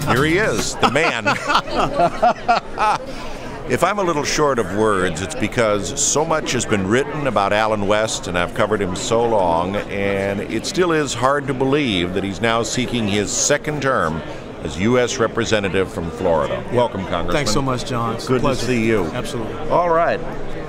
Here he is, the man. If I'm a little short of words, it's because so much has been written about Allen West, and I've covered him so long, and it still is hard to believe that he's now seeking his second term as U.S. Representative from Florida. Welcome, Congressman. Thanks so much, John. It's good to see you. Absolutely. All right.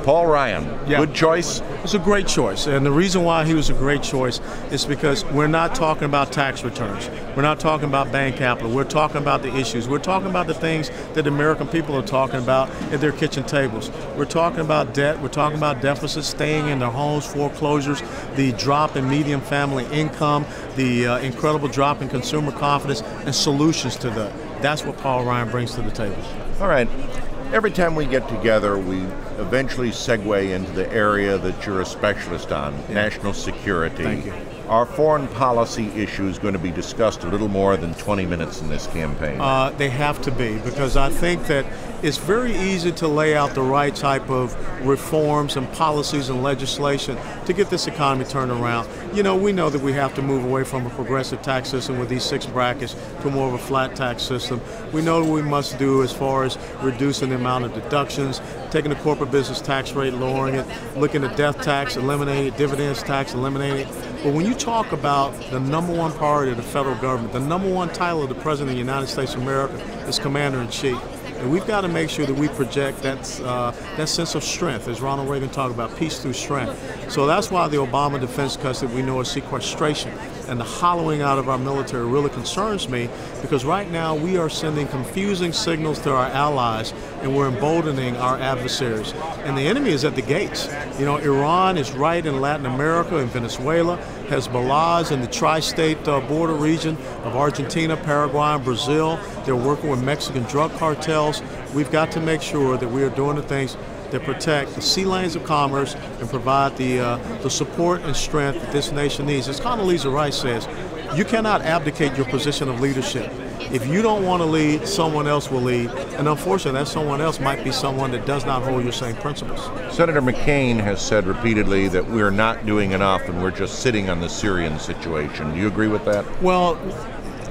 Paul Ryan, good choice? It's a great choice, and the reason why he was a great choice is because we're not talking about tax returns. We're not talking about bank capital. We're talking about the issues. We're talking about the things that the American people are talking about at their kitchen tables. We're talking about debt. We're talking about deficits, staying in their homes, foreclosures, the drop in median family income, the incredible drop in consumer confidence, and solutions to that. That's what Paul Ryan brings to the table. All right. Every time we get together, we eventually segue into the area that you're a specialist on, national security. Thank you. Are foreign policy issues going to be discussed a little more than 20 minutes in this campaign? They have to be, because I think that it's very easy to lay out the right type of reforms and policies and legislation to get this economy turned around. You know, we know that we have to move away from a progressive tax system with these 6 brackets to more of a flat tax system. We know what we must do as far as reducing the amount of deductions, taking the corporate business tax rate, lowering it, looking at death tax, eliminating it, dividends tax, eliminating it. But when you talk about the #1 priority of the federal government, the #1 title of the President of the United States of America is Commander-in-Chief. And we've got to make sure that we project that sense of strength, as Ronald Reagan talked about, peace through strength. So that's why the Obama defense cuts that we know as sequestration and the hollowing out of our military really concerns me, because right now we are sending confusing signals to our allies and we're emboldening our adversaries. And the enemy is at the gates. You know, Iran is right in Latin America and Venezuela. Hezbollah is in the tri-state border region of Argentina, Paraguay, and Brazil. They're working with Mexican drug cartels. We've got to make sure that we are doing the things that protect the sea lanes of commerce and provide the support and strength that this nation needs. As Condoleezza Rice says, you cannot abdicate your position of leadership. If you don't want to lead, someone else will lead. And unfortunately, that someone else might be someone that does not hold your same principles. Senator McCain has said repeatedly that we're not doing enough and we're just sitting on the Syrian situation. Do you agree with that? Well,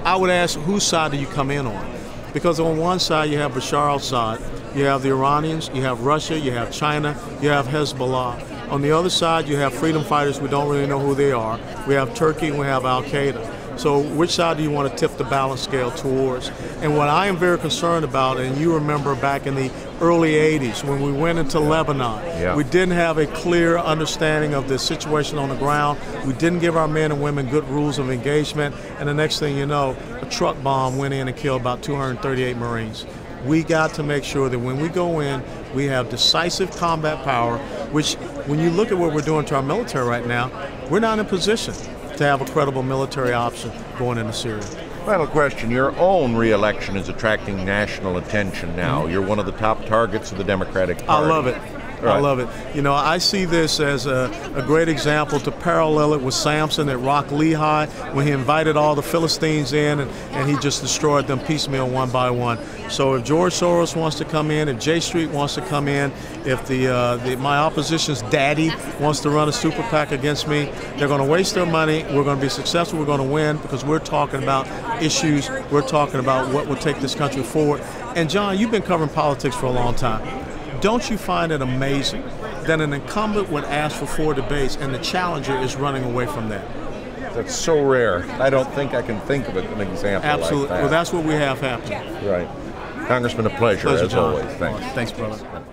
I would ask, whose side do you come in on? Because on one side you have Bashar al-Assad, you have the Iranians, you have Russia, you have China, you have Hezbollah. On the other side you have freedom fighters, we don't really know who they are. We have Turkey and we have al-Qaeda. So which side do you want to tip the balance scale towards? And what I am very concerned about, and you remember back in the early 80s when we went into Lebanon, we didn't have a clear understanding of the situation on the ground. We didn't give our men and women good rules of engagement. And the next thing you know, a truck bomb went in and killed about 238 Marines. We got to make sure that when we go in, we have decisive combat power, which when you look at what we're doing to our military right now, we're not in a position to have a credible military option going into Syria. Final question. Your own re-election is attracting national attention now. You're one of the top targets of the Democratic Party. I love it. I love it. You know, I see this as a great example to parallel it with Samson at Rock Lehi when he invited all the Philistines in and he just destroyed them piecemeal one by one. So if George Soros wants to come in, if J Street wants to come in, if my opposition's daddy wants to run a super PAC against me, they're going to waste their money. We're going to be successful. We're going to win because we're talking about issues. We're talking about what will take this country forward. And John, you've been covering politics for a long time. Don't you find it amazing that an incumbent would ask for 4 debates and the challenger is running away from that? That's so rare. I don't think I can think of an example Absolutely. like that. Well, that's what we have happening. Right. Congressman, a pleasure as John. always. Thanks. Thanks, brother.